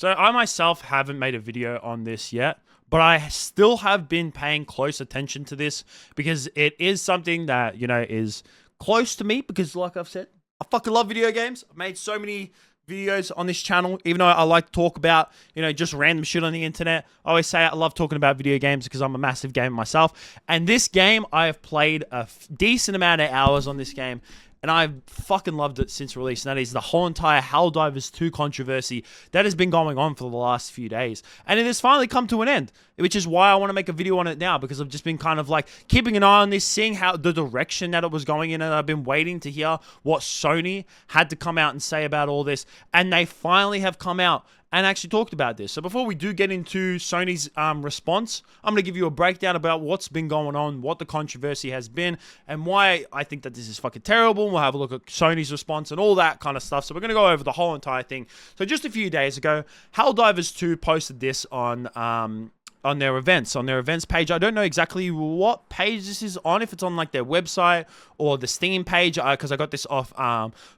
So I myself haven't made a video on this yet, but I still have been paying close attention to this because it is something that, is close to me because like I've said, I fucking love video games. I've made so many videos on this channel, even though I like to talk about, just random shit on the internet. I always say I love talking about video games because I'm a massive gamer myself. And this game, I have played a decent amount of hours on this game. And I've fucking loved it since release. And that is the whole entire Helldivers 2 controversy that has been going on for the last few days. And it has finally come to an end, which is why I want to make a video on it now, because I've just been kind of like keeping an eye on this, seeing how the direction that it was going in. And I've been waiting to hear what Sony had to come out and say about all this. And they finally have come out and actually talked about this. So before we do get into Sony's response, I'm going to give you a breakdown about what's been going on, what the controversy has been, and why I think that this is fucking terrible. We'll have a look at Sony's response and all that kind of stuff. So we're going to go over the whole entire thing. So just a few days ago, Helldivers 2 posted this on their events page. I don't know exactly what page this is on, if it's on like their website or the Steam page, because I got this off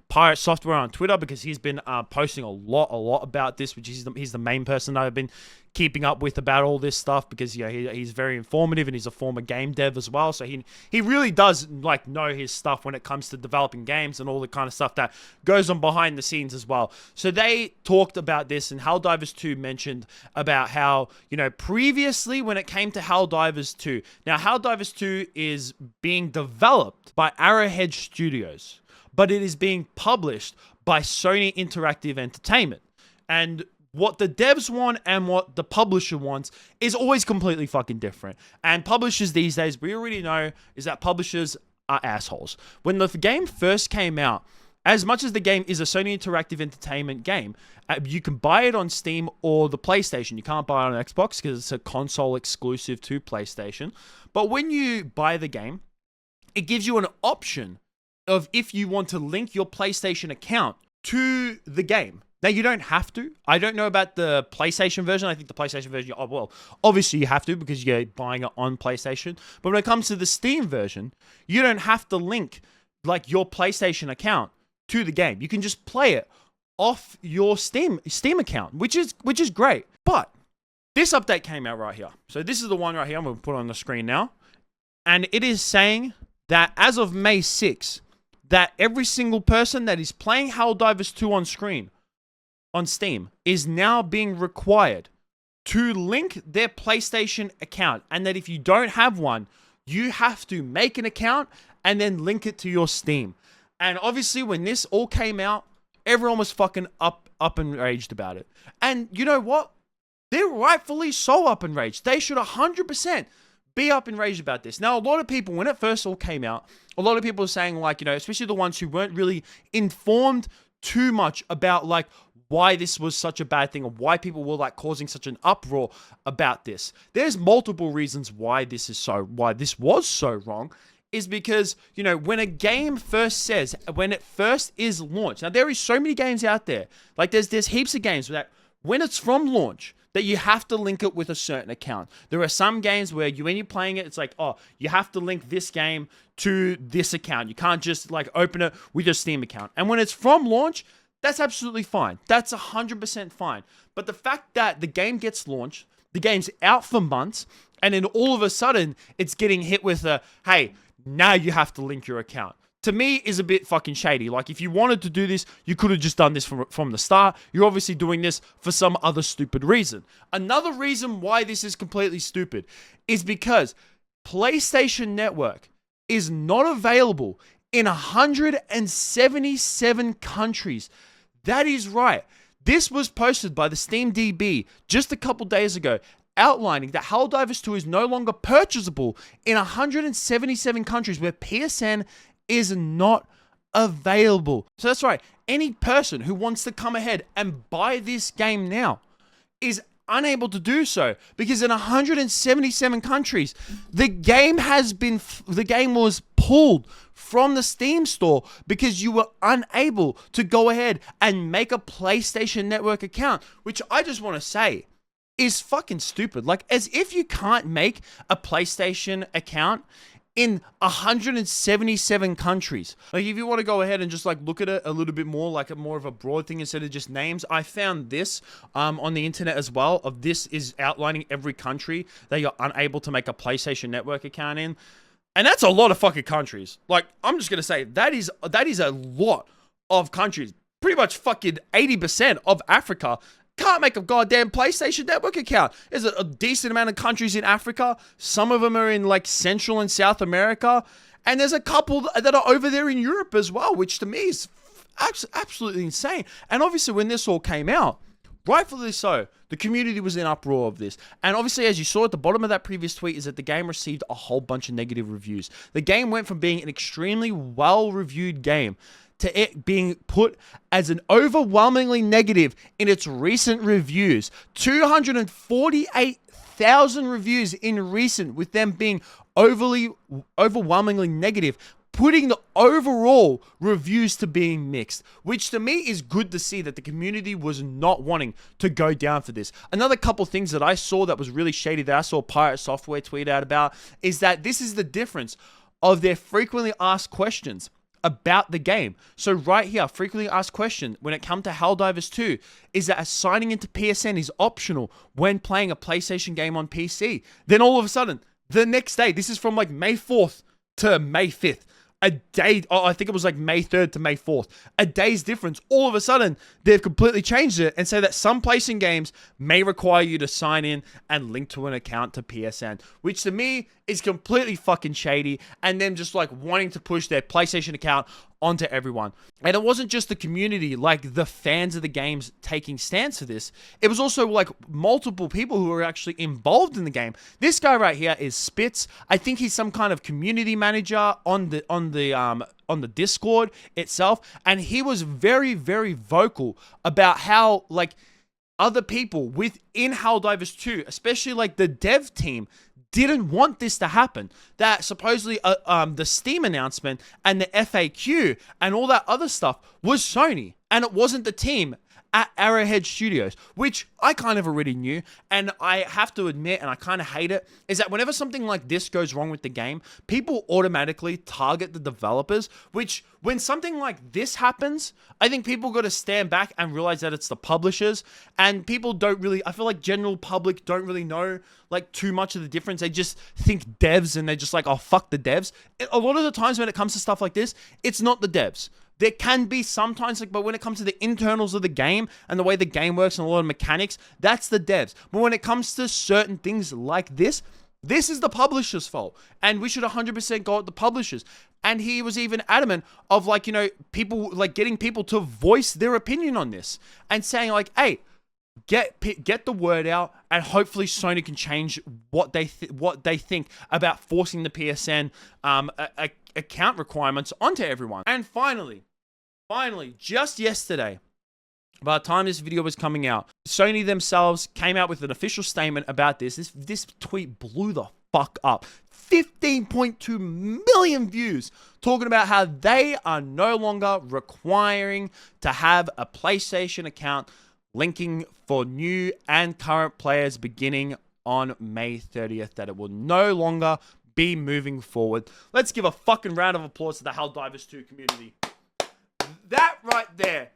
Pirate Software on Twitter, because he's been posting a lot about this, which he's the main person that I've been keeping up with about all this stuff, because he's very informative and he's a former game dev as well, so he really does like know his stuff when it comes to developing games and all the kind of stuff that goes on behind the scenes as well. So they talked about this, and Helldivers 2 mentioned about how, previously when it came to Helldivers 2, now Helldivers 2 is being developed by Arrowhead Studios, but it is being published by Sony Interactive Entertainment. And what the devs want and what the publisher wants is always completely fucking different. And publishers these days, we already know, is that publishers are assholes. When the game first came out, as much as the game is a Sony Interactive Entertainment game, you can buy it on Steam or the PlayStation. You can't buy it on Xbox because it's a console exclusive to PlayStation. But when you buy the game, it gives you an option of if you want to link your PlayStation account to the game. Now, you don't have to. I don't know about the PlayStation version. I think the PlayStation version, obviously you have to because you're buying it on PlayStation. But when it comes to the Steam version, you don't have to link like your PlayStation account to the game. You can just play it off your Steam account, which is great. But this update came out right here. So this is the one right here. I'm going to put it on the screen now. And it is saying that as of May 6th, that every single person that is playing Helldivers 2 on screen on Steam is now being required to link their PlayStation account, and that if you don't have one, you have to make an account and then link it to your Steam. And obviously when this all came out, everyone was fucking up and raged about it. And you know what? They're rightfully so up and raged. They should 100% be up and raged about this. Now, a lot of people, when it first all came out, a lot of people are saying like, especially the ones who weren't really informed too much about like why this was such a bad thing, or why people were like causing such an uproar about this. There's multiple reasons why this was so wrong, is because, when a game when it first is launched, now there is so many games out there, like there's heaps of games that when it's from launch, that you have to link it with a certain account. There are some games where when you're playing it, it's like, you have to link this game to this account. You can't just like open it with your Steam account. And when it's from launch, that's absolutely fine. That's 100% fine. But the fact that the game gets launched, the game's out for months, and then all of a sudden it's getting hit with hey, now you have to link your account, to me is a bit fucking shady. Like, if you wanted to do this, you could have just done this from the start. You're obviously doing this for some other stupid reason. Another reason why this is completely stupid is because PlayStation Network is not available in 177 countries. That is right. This was posted by the SteamDB just a couple days ago, outlining that Helldivers 2 is no longer purchasable in 177 countries where PSN is not available. So that's right. Any person who wants to come ahead and buy this game now is unable to do so, because in 177 countries, the game was pulled from the Steam store because you were unable to go ahead and make a PlayStation Network account, which I just want to say is fucking stupid. Like, as if you can't make a PlayStation account in 177 countries. Like, if you want to go ahead and just like look at it a little bit more, like a more of a broad thing instead of just names, I found this on the internet as well. Of this is outlining every country that you're unable to make a PlayStation Network account in, and that's a lot of fucking countries. Like, I'm just gonna say that is a lot of countries. Pretty much fucking 80% of Africa can't make a goddamn PlayStation Network account. There's a decent amount of countries in Africa. Some of them are in like Central and South America. And there's a couple that are over there in Europe as well, which to me is absolutely insane. And obviously when this all came out, rightfully so, the community was in uproar of this. And obviously, as you saw at the bottom of that previous tweet, is that the game received a whole bunch of negative reviews. The game went from being an extremely well-reviewed game to it being put as an overwhelmingly negative in its recent reviews. 248,000 reviews in recent, with them being overwhelmingly negative, putting the overall reviews to being mixed, which to me is good to see that the community was not wanting to go down for this. Another couple things that I saw that was really shady that I saw Pirate Software tweet out about is that this is the difference of their frequently asked questions about the game. So right here, frequently asked question when it comes to Helldivers 2 is that signing into PSN is optional when playing a PlayStation game on PC. Then all of a sudden, the next day, this is from like May 4th to May 5th, a day, I think it was like May 3rd to May 4th, a day's difference. All of a sudden, they've completely changed it and say that some PlayStation games may require you to sign in and link to an account to PSN, which to me is completely fucking shady, and them just like wanting to push their PlayStation account onto everyone. And it wasn't just the community, like the fans of the games taking stance for this. It was also like multiple people who were actually involved in the game. This guy right here is Spitz. I think he's some kind of community manager on the Discord itself, and he was very, very vocal about how like other people within Helldivers 2, especially like the dev team, didn't want this to happen. That supposedly the Steam announcement and the FAQ and all that other stuff was Sony, and it wasn't the team at Arrowhead Studios, which I kind of already knew. And I have to admit, and I kind of hate it, is that whenever something like this goes wrong with the game, people automatically target the developers, which when something like this happens, I think people got to stand back and realize that it's the publishers, and people don't really, I feel like general public don't really know like too much of the difference. They just think devs and they're just like, oh, fuck the devs. A lot of the times when it comes to stuff like this, it's not the devs. There can be sometimes, like, but when it comes to the internals of the game and the way the game works and a lot of mechanics, that's the devs. But when it comes to certain things like this is the publisher's fault. And we should 100% go at the publishers. And he was even adamant of like, you know, people, like getting people to voice their opinion on this and saying like, hey, get the word out, and hopefully Sony can change what they think about forcing the PSN account requirements onto everyone. And finally, just yesterday, by the time this video was coming out, Sony themselves came out with an official statement about this. This tweet blew the fuck up. 15.2 million views talking about how they are no longer requiring to have a PlayStation account linking for new and current players beginning on May 30th, that it will no longer be moving forward. Let's give a fucking round of applause to the Helldivers 2 community. That right there,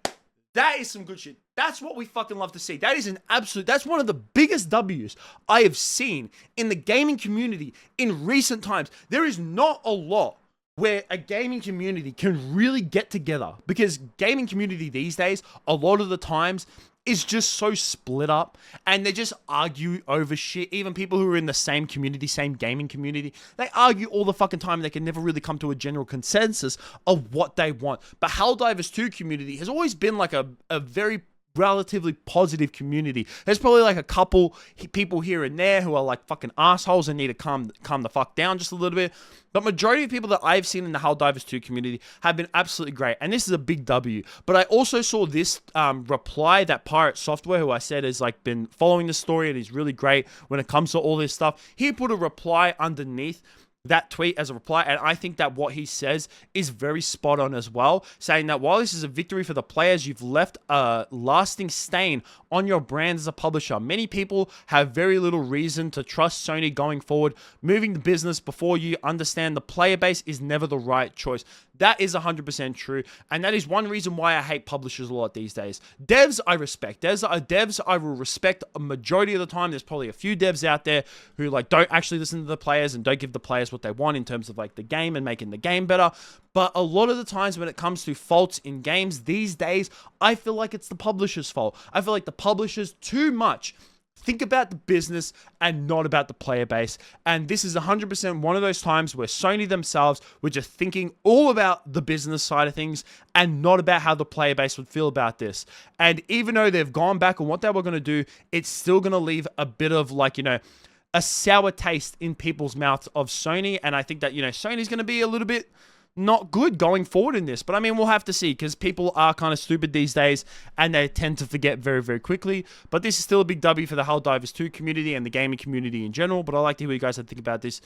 that is some good shit. That's what we fucking love to see. That is that's one of the biggest W's I have seen in the gaming community in recent times. There is not a lot where a gaming community can really get together, because gaming community these days, a lot of the times, is just so split up, and they just argue over shit. Even people who are in the same community, same gaming community, they argue all the fucking time, and they can never really come to a general consensus of what they want. But Helldivers 2 community has always been like a very relatively positive community. There's probably like a couple people here and there who are like fucking assholes and need to calm the fuck down just a little bit. But majority of people that I've seen in the Helldivers 2 community have been absolutely great. And this is a big W. But I also saw this reply that Pirate Software, who I said has like been following the story and is really great when it comes to all this stuff. He put a reply underneath that tweet as a reply, and I think that what he says is very spot on as well, saying that while this is a victory for the players, you've left a lasting stain on your brand as a publisher. Many people have very little reason to trust Sony going forward. Moving the business before you understand the player base is never the right choice. That is 100% true, and that is one reason why I hate publishers a lot these days. Devs, I respect. Devs, I will respect a majority of the time. There's probably a few devs out there who like don't actually listen to the players and don't give the players what they want in terms of like the game and making the game better. But a lot of the times when it comes to faults in games these days, I feel like it's the publisher's fault. I feel like the publishers too much think about the business and not about the player base. And this is 100% one of those times where Sony themselves were just thinking all about the business side of things and not about how the player base would feel about this. And even though they've gone back on what they were going to do, it's still going to leave a bit of like, a sour taste in people's mouths of Sony. And I think that, Sony's going to be a little bit not good going forward in this. But I mean, we'll have to see, because people are kind of stupid these days and they tend to forget very, very quickly. But this is still a big W for the Helldivers 2 community and the gaming community in general. But I'd like to hear what you guys think about this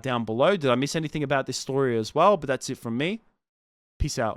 down below. Did I miss anything about this story as well? But that's it from me. Peace out.